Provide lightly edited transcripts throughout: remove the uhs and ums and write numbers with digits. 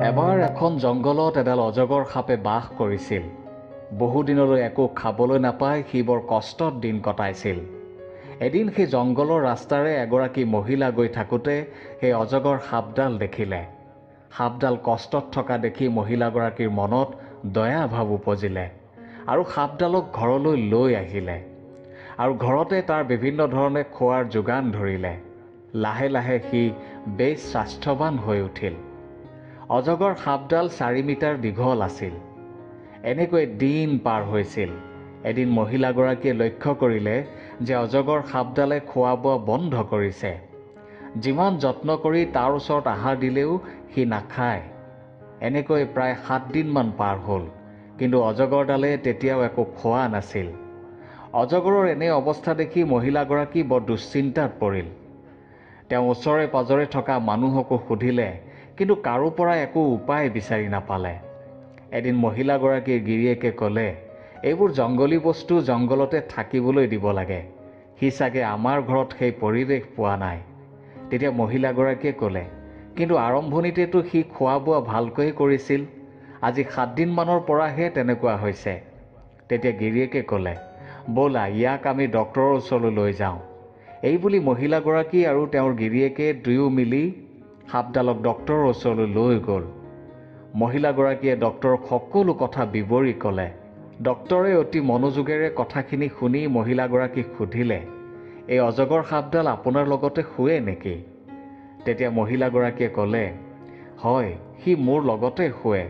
এবাৰ এখন জংঘলত এডাল অজগৰ সাপে বাস কৰিছিল। বহুদিনলৈ একো খাবলৈ নাপাই সি বৰ কষ্টত দিন কটাইছিল। এদিন সেই জংঘলৰ ৰাস্তাৰে এগৰাকী মহিলা গৈ থাকোঁতে সেই অজগৰ সাপডাল দেখিলে। সাপডাল কষ্টত থকা দেখি মহিলাগৰাকীৰ মনত দয়া ভাৱ উপজিলে আৰু সাপডালক ঘৰলৈ লৈ আহিলে আৰু ঘৰতে তাৰ বিভিন্ন ধৰণে খোৱাৰ যোগান ধৰিলে। লাহে লাহে সি বেছ স্বাস্থ্যৱান হৈ উঠিল। অজগৰ সাপডাল 4 মিটাৰ দীঘল আছিল। এনেকৈ দিন পাৰ হৈছিল। এদিন মহিলাগৰাকীয়ে লক্ষ্য কৰিলে যে অজগৰ সাপডালে খোৱা বোৱা বন্ধ কৰিছে। যিমান যত্ন কৰি তাৰ ওচৰত আহাৰ দিলেও সি নাখায়। এনেকৈ প্ৰায় 7 দিনমান পাৰ হ'ল, কিন্তু অজগৰডালে তেতিয়াও একো খোৱা নাছিল। অজগৰৰ এনে অৱস্থা দেখি মহিলাগৰাকী বৰ দুশ্চিন্তাত পৰিল। তেওঁ ওচৰে পাজৰে থকা মানুহকো সুধিলে, কিন্তু কাৰো পৰা একো উপায় বিচাৰি নাপালে। এদিন মহিলাগৰাকীৰ গিৰিয়েকে ক'লে, এইবোৰ জংগলী বস্তু জংঘলতে থাকিবলৈ দিব লাগে। সি চাগে আমাৰ ঘৰত সেই পৰিৱেশ পোৱা নাই। তেতিয়া মহিলাগৰাকীয়ে ক'লে, কিন্তু আৰম্ভণিতেতো সি খোৱা বোৱা ভালকৈয়ে কৰিছিল। আজি 7 দিনমানৰ পৰাহে তেনেকুৱা হৈছে। তেতিয়া গিৰিয়েকে ক'লে, ব'লা ইয়াক আমি ডক্তৰৰ ওচৰলৈ লৈ যাওঁ। এই বুলি মহিলাগৰাকী আৰু তেওঁৰ গিৰিয়েকে দুয়ো মিলি সাপডালক ডক্তৰৰ ওচৰলৈ লৈ গ'ল। মহিলাগৰাকীয়ে ডক্তৰক সকলো কথা বিৱৰি ক'লে। ডক্তৰে অতি মনোযোগেৰে কথাখিনি শুনি মহিলাগৰাকীক সুধিলে, এই অজগৰ সাপডাল আপোনাৰ লগতে শুৱে নেকি? তেতিয়া মহিলাগৰাকীয়ে ক'লে, হয়, সি মোৰ লগতে শুৱে।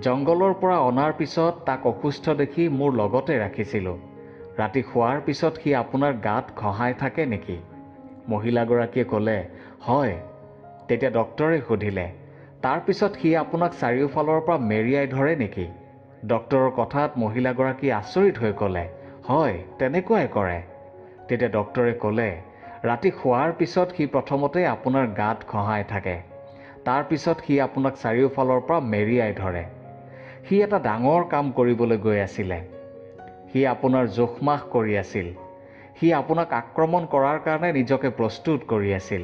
জংঘলৰ পৰা অনাৰ পিছত তাক অসুস্থ দেখি মোৰ লগতে ৰাখিছিলোঁ। ৰাতি শোৱাৰ পিছত সি আপোনাৰ গাত ঘঁহাই থাকে নেকি? মহিলাগৰাকীয়ে ক'লে, হয়। তেতিয়া ডক্তৰে সুধিলে, তাৰপিছত সি আপোনাক চাৰিওফালৰ পৰা মেৰিয়াই ধৰে নেকি? ডক্তৰৰ কথাত মহিলাগৰাকী আচৰিত হৈ ক'লে, হয়, তেনেকুৱাই কৰে। তেতিয়া ডক্তৰে ক'লে, ৰাতি শোৱাৰ পিছত সি প্ৰথমতে আপোনাৰ গাত ঘঁহাই থাকে। তাৰপিছত সি আপোনাক চাৰিওফালৰ পৰা মেৰিয়াই ধৰে। সি এটা ডাঙৰ কাম কৰিবলৈ গৈ আছিলে। সি আপোনাৰ জোখমাখ কৰি আছিল। সি আপোনাক আক্ৰমণ কৰাৰ কাৰণে নিজকে প্ৰস্তুত কৰি আছিল।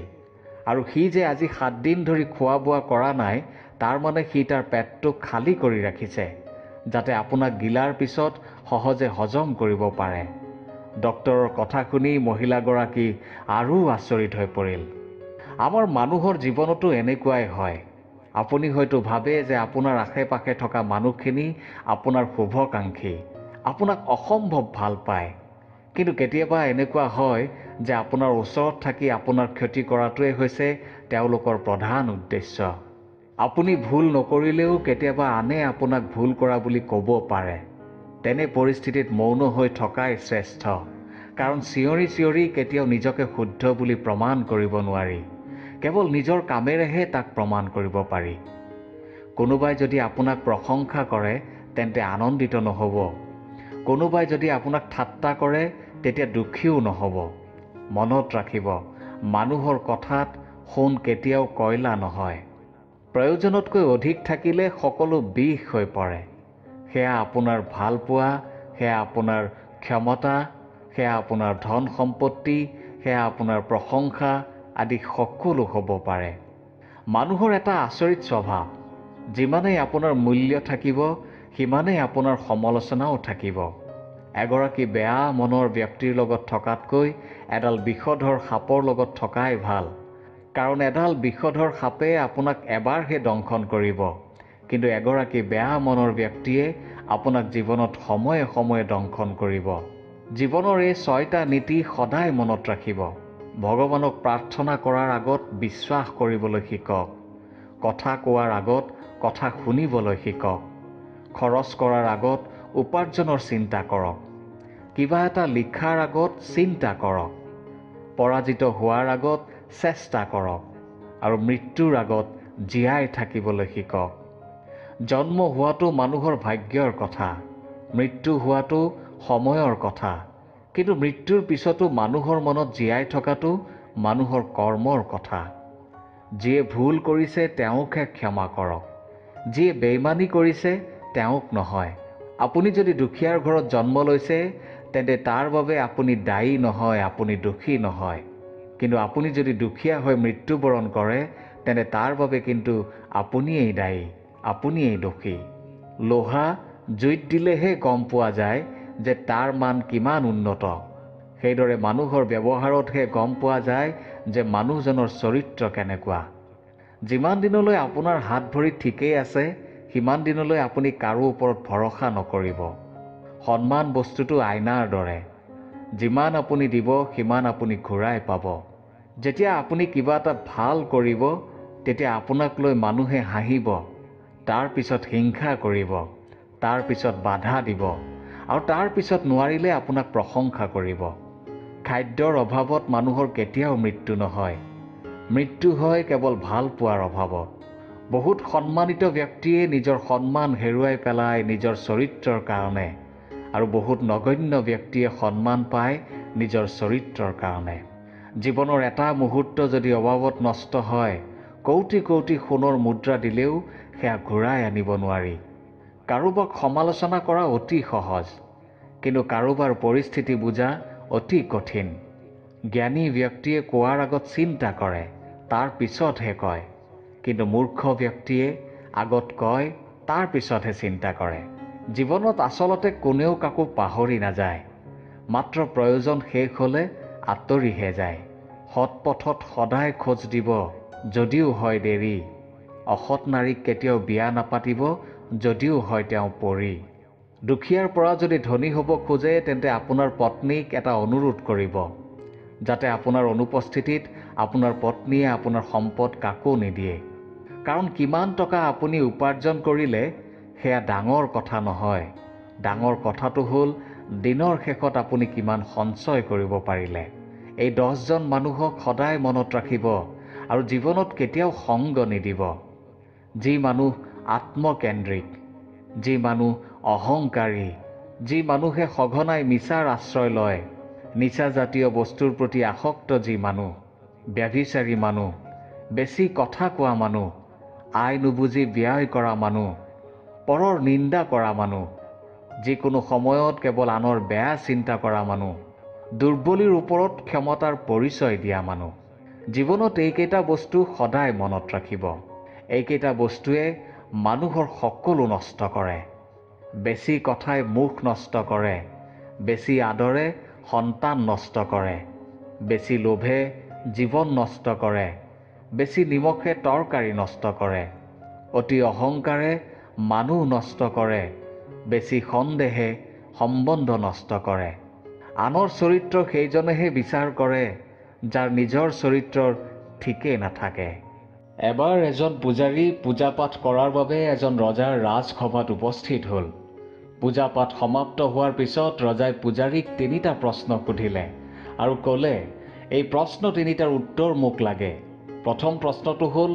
আৰু সি যে আজি 7 দিন ধৰি খোৱা বোৱা কৰা নাই, তাৰ মানে সি তাৰ পেটটো খালী কৰি ৰাখিছে, যাতে আপোনাক গিলাৰ পিছত সহজে হজম কৰিব পাৰে। ডক্তৰৰ কথা শুনি মহিলাগৰাকী আৰু আচৰিত হৈ পৰিল। আমাৰ মানুহৰ জীৱনতো এনেকুৱাই হয়। আপুনি হয়তো ভাবে যে আপোনাৰ আশে পাশে থকা মানুহখিনি আপোনাৰ শুভকাংক্ষী, আপোনাক অসম্ভৱ ভাল পায়। কিন্তু কেতিয়াবা এনেকুৱা হয় যে আপোনাৰ ওচৰত থাকি আপোনাৰ ক্ষতি কৰাটোৱে হৈছে তেওঁলোকৰ প্ৰধান উদ্দেশ্য। আপুনি ভুল নকৰিলেও কেতিয়াবা আনে আপোনাক ভুল কৰা বুলি ক'ব পাৰে। তেনে পৰিস্থিতিত মৌন হৈ থকাই শ্ৰেষ্ঠ, কাৰণ চিঞৰি চিঞৰি কেতিয়াও নিজকে শুদ্ধ বুলি প্ৰমাণ কৰিব নোৱাৰি। কেৱল নিজৰ কামেৰেহে তাক প্ৰমাণ কৰিব পাৰি। কোনোবাই যদি আপোনাক প্ৰশংসা কৰে তেন্তে আনন্দিত নহ'ব। কোনোবাই যদি আপোনাক ঠাট্টা কৰে তেতিয়া দুখীও নহ'ব। মনত ৰাখিব, মানুহৰ কথাত সোণ কেতিয়াও কয়লা নহয়। প্ৰয়োজনতকৈ অধিক থাকিলে সকলো বিষ হৈ পৰে। সেয়া আপোনাৰ ভালপোৱা, সেয়া আপোনাৰ ক্ষমতা, সেয়া আপোনাৰ ধন সম্পত্তি, সেয়া আপোনাৰ প্ৰশংসা আদি সকলো হ'ব পাৰে। মানুহৰ এটা আচৰিত স্বভাৱ, যিমানেই আপোনাৰ মূল্য থাকিব সিমানেই আপোনাৰ সমালোচনাও থাকিব। এগৰাকী বেয়া মনৰ ব্যক্তিৰ লগত থকাতকৈ এডাল বিষধৰ সাপৰ লগত থকাই ভাল। কাৰণ এডাল বিষধৰ সাপে আপোনাক এবাৰহে দংশন কৰিব, কিন্তু এগৰাকী বেয়া মনৰ ব্যক্তিয়ে আপোনাক জীৱনত সময়ে সময়ে দংশন কৰিব। জীৱনৰ এই 6টা নীতি সদায় মনত ৰাখিব। ভগৱানক প্ৰাৰ্থনা কৰাৰ আগত বিশ্বাস কৰিবলৈ শিকক। কথা কোৱাৰ আগত কথা শুনিবলৈ শিকক। খৰচ কৰাৰ আগত উপাৰ্জনৰ চিন্তা কৰক। কিবা এটা লিখাৰ আগত চিন্তা কৰক। পৰাজিত হোৱাৰ আগত চেষ্টা কৰক। আৰু মৃত্যুৰ আগত জীয়াই থাকিবলৈ শিকক। জন্ম হোৱাটো মানুহৰ ভাগ্যৰ কথা, মৃত্যু হোৱাটো সময়ৰ কথা, কিন্তু মৃত্যুৰ পিছতো মানুহৰ মনত জীয়াই থকাটো মানুহৰ কৰ্মৰ কথা। যিয়ে ভুল কৰিছে তেওঁকহে ক্ষমা কৰক। যিয়ে বেইমানি কৰিছে তেওঁক নহয়। আপুনি যদি দুখীয়াৰ ঘৰত জন্ম লৈছে তেন্তে তাৰ বাবে আপুনি দায়ী নহয়, আপুনি দোষী নহয়। কিন্তু আপুনি যদি দুখীয়া হৈ মৃত্যুবৰণ কৰে তেন্তে তাৰ বাবে কিন্তু আপুনিয়েই দায়ী, আপুনিয়েই দোষী। লোহা জুইত দিলেহে গম পোৱা যায় যে তাৰ মান কিমান উন্নত। সেইদৰে মানুহৰ ব্যৱহাৰতহে গম পোৱা যায় যে মানুহজনৰ চৰিত্ৰ কেনেকুৱা। যিমান দিনলৈ আপোনাৰ হাত ভৰি ঠিকেই আছে, সিমান দিনলৈ আপুনি কাৰো ওপৰত ভৰসা নকৰিব। সন্মান বস্তুটো আইনাৰ দৰে। যিমান আপুনি দিব সিমান আপুনি ঘূৰাই পাব। যেতিয়া আপুনি কিবা এটা ভাল কৰিব, তেতিয়া আপোনাক লৈ মানুহে হাঁহিব, তাৰ পিছত হিংসা কৰিব, তাৰ পিছত বাধা দিব, আৰু তাৰ পিছত নোৱাৰিলে আপোনাক প্ৰশংসা কৰিব। খাদ্যৰ অভাৱত মানুহৰ কেতিয়াও মৃত্যু নহয়। মৃত্যু হয় কেৱল ভাল পোৱাৰ অভাৱত। বহুত সন্মানিত ব্যক্তিয়ে নিজৰ সন্মান হেৰুৱাই পেলায় নিজৰ চৰিত্ৰৰ কাৰণে, আৰু বহুত নগণ্য ব্যক্তিয়ে সন্মান পায় নিজৰ চৰিত্ৰৰ কাৰণে। জীৱনৰ এটা মুহূৰ্ত যদি অভাৱত নষ্ট হয়, কৌটি কৌটি সোণৰ মুদ্ৰা দিলেও সেয়া ঘূৰাই আনিব নোৱাৰি। কাৰোবাক সমালোচনা কৰা অতি সহজ, কিন্তু কাৰোবাৰ পৰিস্থিতি বুজা অতি কঠিন। জ্ঞানী ব্যক্তিয়ে কোৱাৰ আগত চিন্তা কৰে, তাৰ পিছতহে কয়, কিন্তু মূৰ্খ ব্যক্তিয়ে আগত কয়, তাৰ পিছতহে চিন্তা কৰে। জীৱনত আচলতে কোনেও কাকো পাহৰি নাযায়, মাত্ৰ প্ৰয়োজন শেষ হ'লে আঁতৰিহে যায়। সৎ পথত সদায় খোজ দিব যদিও হয় দেৰি। অসৎ নাৰীক কেতিয়াও বিয়া নাপাতিব যদিও হয় তেওঁ পৰী। দুখীয়াৰ পৰা যদি ধনী হ'ব খোজে, তেন্তে আপোনাৰ পত্নীক এটা অনুৰোধ কৰিব, যাতে আপোনাৰ অনুপস্থিতিত আপোনাৰ পত্নীয়ে আপোনাৰ সম্পদ কাকো নিদিয়ে। কাৰণ কিমান টকা আপুনি উপাৰ্জন কৰিলে সেয়া ডাঙৰ কথা নহয়। ডাঙৰ কথাটো হ'ল দিনৰ শেষত আপুনি কিমান সঞ্চয় কৰিব পাৰিলে। এই 10জন মানুহক সদায় মনত ৰাখিব আৰু জীৱনত কেতিয়াও সংগ নিদিব। যি মানুহ আত্মকেন্দ্ৰিক, যি মানুহ অহংকাৰী, যি মানুহে সঘনাই মিছাৰ আশ্ৰয় লয়, নিচাজাতীয় বস্তুৰ প্ৰতি আসক্ত যি মানুহ, ব্যভিচাৰী মানুহ, বেছি কথা কোৱা মানুহ, আই নুবুজি ব্যয় কৰা মানুহ, পৰৰ নিন্দা কৰা মানুহ, যিকোনো সময়ত কেৱল আনৰ বেয়া চিন্তা কৰা মানুহ, দুৰ্বলীৰ ওপৰত ক্ষমতাৰ পৰিচয় দিয়া মানুহ। জীৱনত এইকেইটা বস্তু সদায় মনত ৰাখিব। এইকেইটা বস্তুৱে মানুহৰ সকলো নষ্ট কৰে। বেছি কথাই মুখ নষ্ট কৰে, বেছি আদৰে সন্তান নষ্ট কৰে, বেছি লোভে জীৱন নষ্ট কৰে, বেছি নিমখে তৰকাৰী নষ্ট কৰে, অতি অহংকাৰে মানুহ নষ্ট কৰে, বেছি সন্দেহে সম্বন্ধ নষ্ট কৰে। আনৰ চৰিত্ৰ সেইজনেহে বিচাৰ কৰে যাৰ নিজৰ চৰিত্ৰৰ ঠিকেই নাথাকে। এবাৰ এজন পূজাৰী পূজা পাঠ কৰাৰ বাবে এজন ৰজাৰ ৰাজসভাত উপস্থিত হ'ল। পূজা পাঠ সমাপ্ত হোৱাৰ পিছত ৰজাই পূজাৰীক 3টা প্ৰশ্ন সুধিলে আৰু ক'লে, এই প্ৰশ্ন 3টাৰ উত্তৰ মোক লাগে। প্ৰথম প্ৰশ্নটো হ'ল,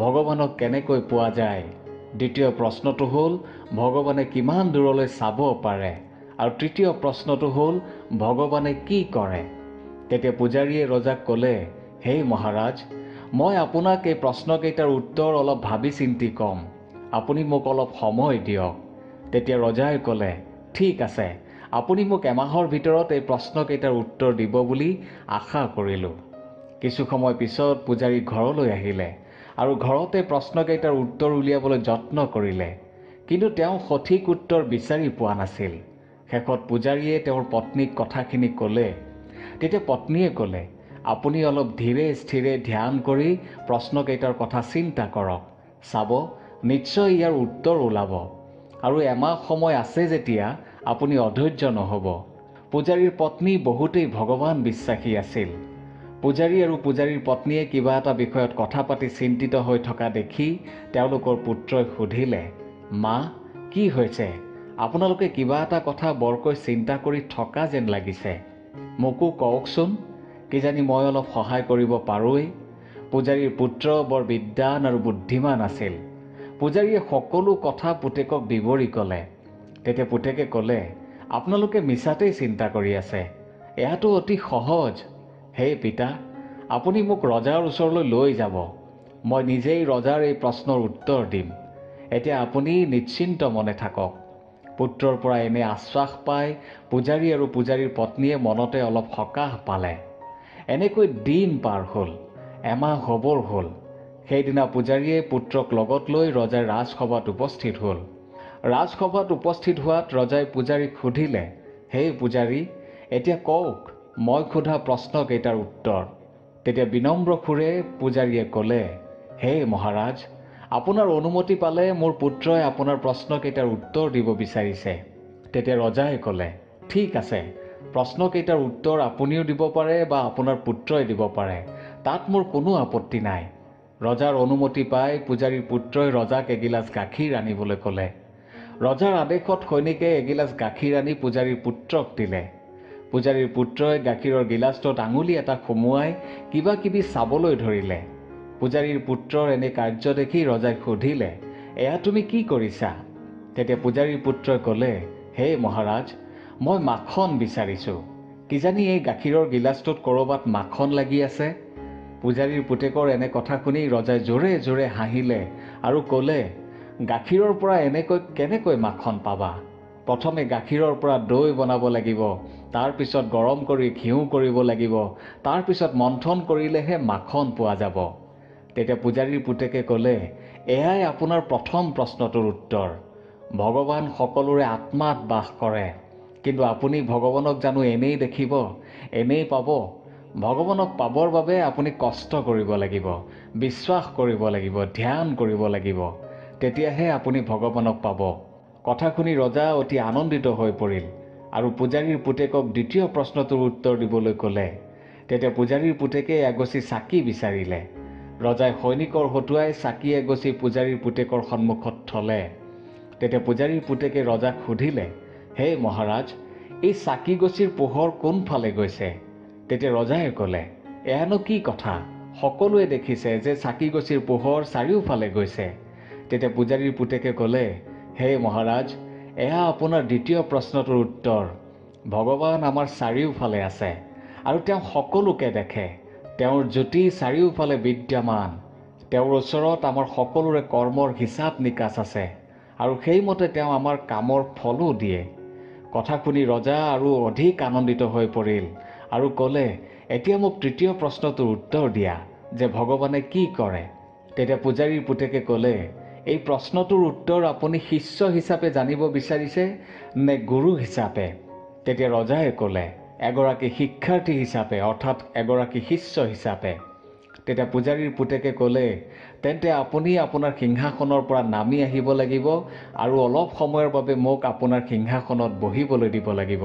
ভগৱানক কেনেকৈ পোৱা যায়? দ্বিতীয় প্ৰশ্নটো হ'ল, ভগৱানে কিমান দূৰলৈ চাব পাৰে? আৰু তৃতীয় প্ৰশ্নটো হ'ল, ভগৱানে কি কৰে? তেতিয়া পূজাৰীয়ে ৰজাক ক'লে, হে মহাৰাজ, মই আপোনাক এই প্ৰশ্নকেইটাৰ উত্তৰ অলপ ভাবি চিন্তি ক'ম। আপুনি মোক অলপ সময় দিয়ক। তেতিয়া ৰজাই ক'লে, ঠিক আছে, আপুনি মোক এমাহৰ ভিতৰত এই প্ৰশ্নকেইটাৰ উত্তৰ দিব বুলি আশা কৰিলোঁ। কিছু সময় পিছত পূজাৰী ঘৰলৈ আহিলে আৰু ঘৰতে প্ৰশ্নকেইটাৰ উত্তৰ উলিয়াবলৈ যত্ন কৰিলে, কিন্তু তেওঁ সঠিক উত্তৰ বিচাৰি পোৱা নাছিল। শেষত পূজাৰীয়ে তেওঁৰ পত্নীক কথাখিনি ক'লে। তেতিয়া পত্নীয়ে ক'লে, আপুনি অলপ ধীৰে স্থিৰে ধ্যান কৰি প্ৰশ্নকেইটাৰ কথা চিন্তা কৰক। চাব, নিশ্চয় ইয়াৰ উত্তৰ ওলাব। আৰু এমাহ সময় আছে যেতিয়া আপুনি অধৈৰ্য নহ'ব। পূজাৰীৰ পত্নী বহুতেই ভগৱান বিশ্বাসী আছিল। পূজাৰী আৰু পূজাৰীৰ পত্নীয়ে কিবা এটা বিষয়ত কথা পাতি চিন্তিত হৈ থকা দেখি তেওঁলোকৰ পুত্ৰই সুধিলে, মা, কি হৈছে? আপোনালোকে কিবা এটা কথা বৰকৈ চিন্তা কৰি থকা যেন লাগিছে। মোকো কওকচোন, কিজানি মই অলপ সহায় কৰিব পাৰোঁৱেই। পূজাৰীৰ পুত্ৰ বৰ বিদ্বান আৰু বুদ্ধিমান আছিল। পূজাৰীয়ে সকলো কথা পুতেকক বিৱৰি ক'লে। তেতিয়া পুতেকে ক'লে, আপোনালোকে মিছাতেই চিন্তা কৰি আছে। এয়াতো অতি সহজ। হে পিতা, আপুনি মোক ৰজাৰ ওচৰলৈ লৈ যাব। মই নিজেই ৰজাৰ এই প্ৰশ্নৰ উত্তৰ দিম। এতিয়া আপুনি নিশ্চিন্ত মনে থাকক। পুত্ৰৰ পৰা এনে আশ্বাস পাই পূজাৰী আৰু পূজাৰীৰ পত্নীয়ে মনতে অলপ সকাহ পালে। এনেকৈ দিন পাৰ হ'ল, এমাহ হ'বৰ হ'ল। সেইদিনা পূজাৰীয়ে পুত্ৰক লগত লৈ ৰজাই ৰাজসভাত উপস্থিত হ'ল। ৰাজসভাত উপস্থিত হোৱাত ৰজাই পূজাৰীক সুধিলে, হে পূজাৰী, এতিয়া কওক মই সোধা প্ৰশ্নকেইটাৰ উত্তৰ। তেতিয়া বিনম্ৰ সুৰে পূজাৰীয়ে ক'লে, হে মহাৰাজ, আপোনাৰ অনুমতি পালে মোৰ পুত্ৰই আপোনাৰ প্ৰশ্নকেইটাৰ উত্তৰ দিব বিচাৰিছে। তেতিয়া ৰজাই ক'লে, ঠিক আছে, প্ৰশ্নকেইটাৰ উত্তৰ আপুনিও দিব পাৰে বা আপোনাৰ পুত্ৰই দিব পাৰে, তাত মোৰ কোনো আপত্তি নাই। ৰজাৰ অনুমতি পাই পূজাৰীৰ পুত্ৰই ৰজাক এগিলাচ গাখীৰ আনিবলৈ ক'লে। ৰজাৰ আদেশত সৈনিকে এগিলাচ গাখীৰ আনি পূজাৰীৰ পুত্ৰক দিলে। পূজাৰীৰ পুত্ৰই গাখীৰৰ গিলাচটোত আঙুলি এটা সুমুৱাই কিবা কিবি চাবলৈ ধৰিলে। পূজাৰীৰ পুত্ৰৰ এনে কাৰ্য দেখি ৰজাই সুধিলে, এয়া তুমি কি কৰিছা? তেতিয়া পূজাৰীৰ পুত্ৰই ক'লে, হে মহাৰাজ, মই মাখন বিচাৰিছোঁ। কিজানি এই গাখীৰৰ গিলাচটোত ক'ৰবাত মাখন লাগি আছে। পূজাৰীৰ পুতেকৰ এনে কথা শুনি ৰজাই জোৰে জোৰে হাঁহিলে আৰু ক'লে, গাখীৰৰ পৰা কেনেকৈ মাখন পাবা? প্ৰথমে গাখীৰৰ পৰা দৈ বনাব লাগিব, তাৰপিছত গৰম কৰি ঘিউ কৰিব লাগিব, তাৰপিছত মন্থন কৰিলেহে মাখন পোৱা যাব। তেতিয়া পূজাৰীৰ পুতেকে ক'লে, এয়াই আপোনাৰ প্ৰথম প্ৰশ্নটোৰ উত্তৰ। ভগৱান সকলোৰে আত্মাত বাস কৰে, কিন্তু আপুনি ভগৱানক জানো এনেই দেখিব, এনেই পাব? ভগৱানক পাবৰ বাবে আপুনি কষ্ট কৰিব লাগিব, বিশ্বাস কৰিব লাগিব, ধ্যান কৰিব লাগিব, তেতিয়াহে আপুনি ভগৱানক পাব। কথা শুনি ৰজা অতি আনন্দিত হৈ পৰিল আৰু পূজাৰীৰ পুতেকক দ্বিতীয় প্ৰশ্নটোৰ উত্তৰ দিবলৈ ক'লে। তেতিয়া পূজাৰীৰ পুতেকে এগছি চাকি বিচাৰিলে। ৰজাই সৈনিকৰ হতুৱাই চাকি এগছি পূজাৰীৰ পুতেকৰ সন্মুখত থলে। তেতিয়া পূজাৰীৰ পুতেকে ৰজাক সুধিলে, হে মহাৰাজ, এই চাকিগছিৰ পোহৰ কোনফালে গৈছে? তেতিয়া ৰজাই ক'লে, এয়ানো কি কথা? সকলোৱে দেখিছে যে চাকিগছিৰ পোহৰ চাৰিওফালে গৈছে। তেতিয়া পূজাৰীৰ পুতেকে ক'লে, হে মহাৰাজ, এয়া আপোনাৰ দ্বিতীয় প্ৰশ্নটোৰ উত্তৰ। ভগৱান আমাৰ চাৰিওফালে আছে আৰু তেওঁ সকলোকে দেখে। তেওঁৰ জ্যোতি চাৰিওফালে বিদ্যমান। তেওঁৰ ওচৰত আমাৰ সকলোৰে কৰ্মৰ হিচাপ নিকাচ আছে আৰু সেইমতে তেওঁ আমাৰ কামৰ ফলো দিয়ে। কথা শুনি ৰজা আৰু অধিক আনন্দিত হৈ পৰিল আৰু ক'লে, এতিয়া মোক তৃতীয় প্ৰশ্নটোৰ উত্তৰ দিয়া যে ভগৱানে কি কৰে। তেতিয়া পূজাৰীৰ পুতেকে ক'লে, এই প্ৰশ্নটোৰ উত্তৰ আপুনি শিষ্য হিচাপে জানিব বিচাৰিছে নে গুৰু হিচাপে? তেতিয়া ৰজাই ক'লে, এগৰাকী শিক্ষাৰ্থী হিচাপে, অৰ্থাৎ এগৰাকী শিষ্য হিচাপে। তেতিয়া পূজাৰীৰ পুতেকে ক'লে, তেন্তে আপুনি আপোনাৰ সিংহাসনৰ পৰা নামি আহিব লাগিব আৰু অলপ সময়ৰ বাবে মোক আপোনাৰ সিংহাসনত বহিবলৈ দিব লাগিব।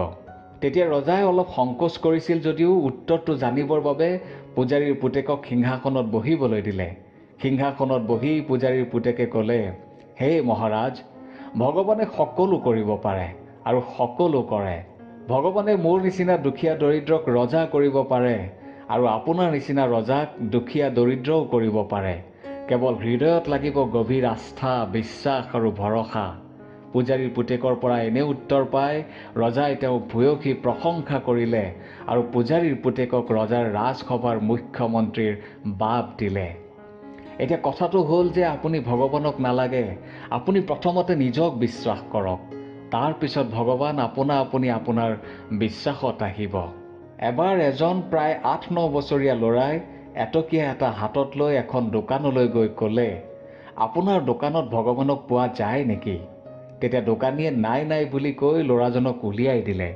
তেতিয়া ৰজাই অলপ সংকোচ কৰিছিল যদিও উত্তৰটো জানিবৰ বাবে পূজাৰীৰ পুতেকক সিংহাসনত বহিবলৈ দিলে। সিংহাসনত বহি পূজাৰীৰ পুতেকে ক'লে, হে মহাৰাজ, ভগৱানে সকলো কৰিব পাৰে আৰু সকলো কৰে। ভগৱানে মোৰ নিচিনা দুখীয়া দৰিদ্ৰক ৰজা কৰিব পাৰে আৰু আপোনাৰ নিচিনা ৰজাক দুখীয়া দৰিদ্ৰও কৰিব পাৰে। কেৱল হৃদয়ত লাগিব গভীৰ আস্থা, বিশ্বাস আৰু ভৰসা। পূজাৰীৰ পুতেকৰ পৰা এনে উত্তৰ পাই ৰজাই তেওঁক ভূয়সী প্ৰশংসা কৰিলে আৰু পূজাৰীৰ পুতেকক ৰজাৰ ৰাজসভাৰ মুখ্যমন্ত্ৰীৰ বাব দিলে। এতিয়া কথাটো হ'ল যে আপুনি ভগৱানক নালাগে, আপুনি প্ৰথমতে নিজক বিশ্বাস কৰক, তাৰপিছত ভগৱান আপুনি আপোনাৰ বিশ্বাসত আহিব। এবাৰ এজন প্ৰায় ৮-৯ বছৰীয়া ল'ৰাই এটকীয়া এটা হাতত লৈ এখন দোকানলৈ গৈ ক'লে, আপোনাৰ দোকানত ভগৱানক পোৱা যায় নেকি? তেতিয়া দোকানীয়ে নাই নাই বুলি কৈ ল'ৰাজনক উলিয়াই দিলে।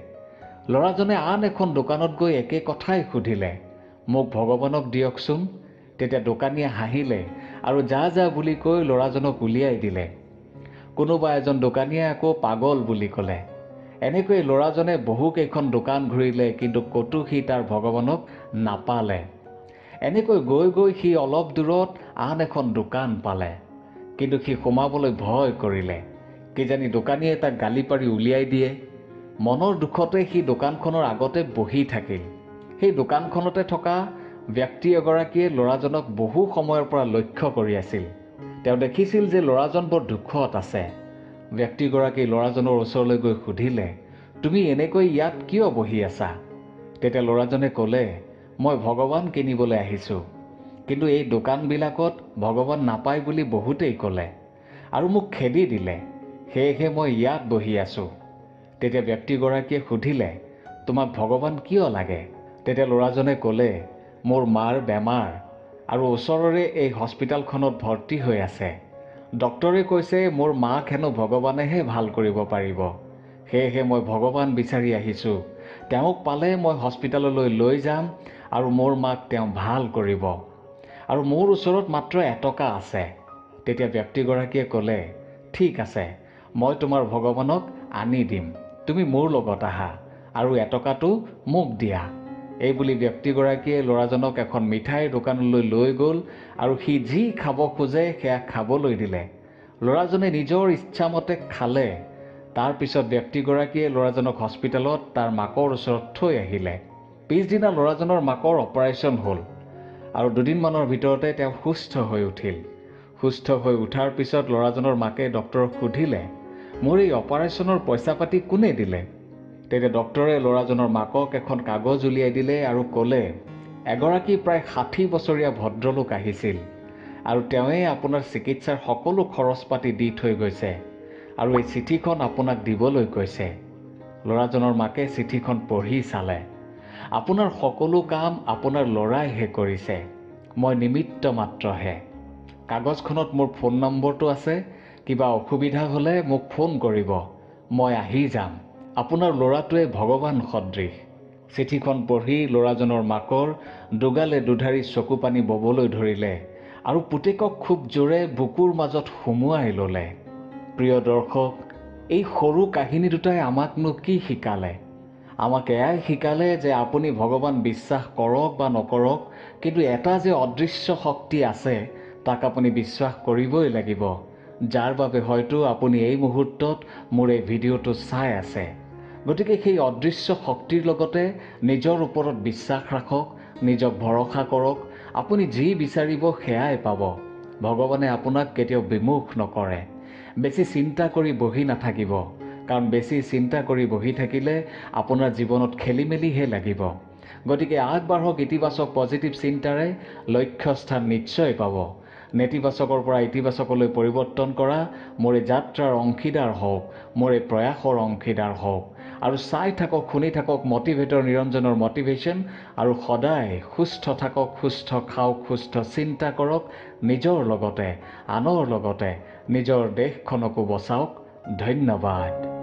ল'ৰাজনে আন এখন দোকানত গৈ একে কথাই সুধিলে, মোক ভগৱানক দিয়কচোন। তেতিয়া দোকানীয়ে হাঁহিলে আৰু যা যা বুলি কৈ ল'ৰাজনক উলিয়াই দিলে। কোনোবা এজন দোকানীয়ে আকৌ পাগল বুলি ক'লে। এনেকৈ ল'ৰাজনে বহুকেইখন দোকান ঘূৰিলে, কিন্তু ক'তো সি তাৰ ভগৱানক নাপালে। এনেকৈ গৈ গৈ সি অলপ দূৰত আন এখন দোকান পালে, কিন্তু সি সোমাবলৈ ভয় কৰিলে, কিজানি দোকানীয়ে তাক গালি পাৰি উলিয়াই দিয়ে। মনৰ দুখতে সি দোকানখনৰ আগতে বহি থাকিল। সেই দোকানখনতে থকা ব্যক্তি এগৰাকীয়ে ল'ৰাজনক বহু সময়ৰ পৰা লক্ষ্য কৰি আছিল। তেওঁ দেখিছিল যে ল'ৰাজন বৰ দুখত আছে। ব্যক্তিগৰাকী ল'ৰাজনৰ ওচৰলৈ গৈ সুধিলে, তুমি এনেকৈ ইয়াত কিয় বহি আছা? তেতিয়া ল'ৰাজনে ক'লে, মই ভগৱান কিনিবলৈ আহিছোঁ, কিন্তু এই দোকানবিলাকত ভগৱান নাপায় বুলি বহুতেই ক'লে আৰু মোক খেদি দিলে, সেয়েহে মই ইয়াত বহি আছোঁ। তেতিয়া ব্যক্তিগৰাকীয়ে সুধিলে, তোমাক ভগৱান কিয় লাগে? তেতিয়া ল'ৰাজনে ক'লে, মোৰ মাৰ বেমাৰ আৰু ওচৰৰে এই হস্পিটেলখনত ভৰ্তি হৈ আছে। ডক্টৰে কৈছে মোৰ মাক হেনো ভগৱানেহে ভাল কৰিব পাৰিব। সেয়েহে মই ভগৱান বিচাৰি আহিছোঁ। তেওঁক পালে মই হস্পিটেললৈ লৈ যাম আৰু মোৰ মাক তেওঁ ভাল কৰিব। আৰু মোৰ ওচৰত মাত্ৰ এটকা আছে। তেতিয়া ব্যক্তিগৰাকীয়ে ক'লে, ঠিক আছে, মই তোমাৰ ভগৱানক আনি দিম, তুমি মোৰ লগত আহা আৰু এটকাটো মোক দিয়া। এই বুলি ব্যক্তিগৰাকীয়ে ল'ৰাজনক এখন মিঠাইৰ দোকানলৈ লৈ গ'ল আৰু সি যি খাব খোজে সেয়া খাবলৈ দিলে। ল'ৰাজনে নিজৰ ইচ্ছামতে খালে। তাৰপিছত ব্যক্তিগৰাকীয়ে ল'ৰাজনক হস্পিটেলত তাৰ মাকৰ ওচৰত থৈ আহিলে। পিছদিনা ল'ৰাজনৰ মাকৰ অপাৰেশ্যন হ'ল আৰু 2 দিনমানৰ ভিতৰতে তেওঁ সুস্থ হৈ উঠিল। সুস্থ হৈ উঠাৰ পিছত ল'ৰাজনৰ মাকে ডক্টৰক সুধিলে, মোৰ এই অপাৰেশ্যনৰ পইচা পাতি কোনে দিলে? তেতিয়া ডক্টৰে ল'ৰাজনৰ মাকক এখন কাগজ উলিয়াই দিলে আৰু ক'লে, এগৰাকী প্ৰায় 60 বছৰীয়া ভদ্ৰলোক আহিছিল আৰু তেওঁৱে আপোনাৰ চিকিৎসাৰ সকলো খৰচ পাতি দি থৈ গৈছে আৰু এই চিঠিখন আপোনাক দিবলৈ কৈছে। ল'ৰাজনৰ মাকে চিঠিখন পঢ়ি চালে। আপোনাৰ সকলো কাম আপোনাৰ ল'ৰাইহে কৰিছে, মই নিমিত্ত মাত্ৰহে। কাগজখনত মোৰ ফোন নম্বৰটো আছে, কিবা অসুবিধা হ'লে মোক ফোন কৰিব, মই আহি যাম। আপোনাৰ ল'ৰাটোৱে ভগৱান সদৃশ। চিঠিখন পঢ়ি ল'ৰাজনৰ মাকৰ দুগালে দুধাৰি চকু পানী ববলৈ ধৰিলে আৰু পুতেকক খুব জোৰে বুকুৰ মাজত সুমুৱাই ল'লে। প্ৰিয় দৰ্শক, এই সৰু কাহিনী দুটাই আমাকনো কি শিকালে? আমাক এয়াই শিকালে যে আপুনি ভগৱান বিশ্বাস কৰক বা নকৰক, কিন্তু এটা যে অদৃশ্য শক্তি আছে তাক আপুনি বিশ্বাস কৰিবই লাগিব, যাৰ বাবে হয়তো আপুনি এই মুহূৰ্তত মোৰ এই ভিডিঅ'টো চাই আছে। গতিকে সেই অদৃশ্য শক্তিৰ লগতে নিজৰ ওপৰত বিশ্বাস ৰাখক, নিজক ভৰসা কৰক। আপুনি যি বিচাৰিব সেয়াই পাব। ভগৱানে আপোনাক কেতিয়াও বিমুখ নকৰে। বেছি চিন্তা কৰি বহি নাথাকিব, কাৰণ বেছি চিন্তা কৰি বহি থাকিলে আপোনাৰ জীৱনত খেলিমেলিহে লাগিব। গতিকে আগবাঢ়ক ইতিবাচক পজিটিভ চিন্তাৰে, লক্ষ্যস্থান নিশ্চয় পাব। নেতিবাচকৰ পৰা ইতিবাচকলৈ পৰিৱৰ্তন কৰা মোৰ এই যাত্ৰাৰ অংশীদাৰ হওক, মোৰ এই প্ৰয়াসৰ অংশীদাৰ হওক আৰু চাই থাকক, শুনি থাকক মটিভেটৰ নিৰঞ্জনৰ মটিভেশ্যন। আৰু সদায় সুস্থ থাকক, সুস্থ খাওক, সুস্থ চিন্তা কৰক, নিজৰ লগতে আনৰ লগতে নিজৰ দেশখনকো বচাওক। ধন্যবাদ।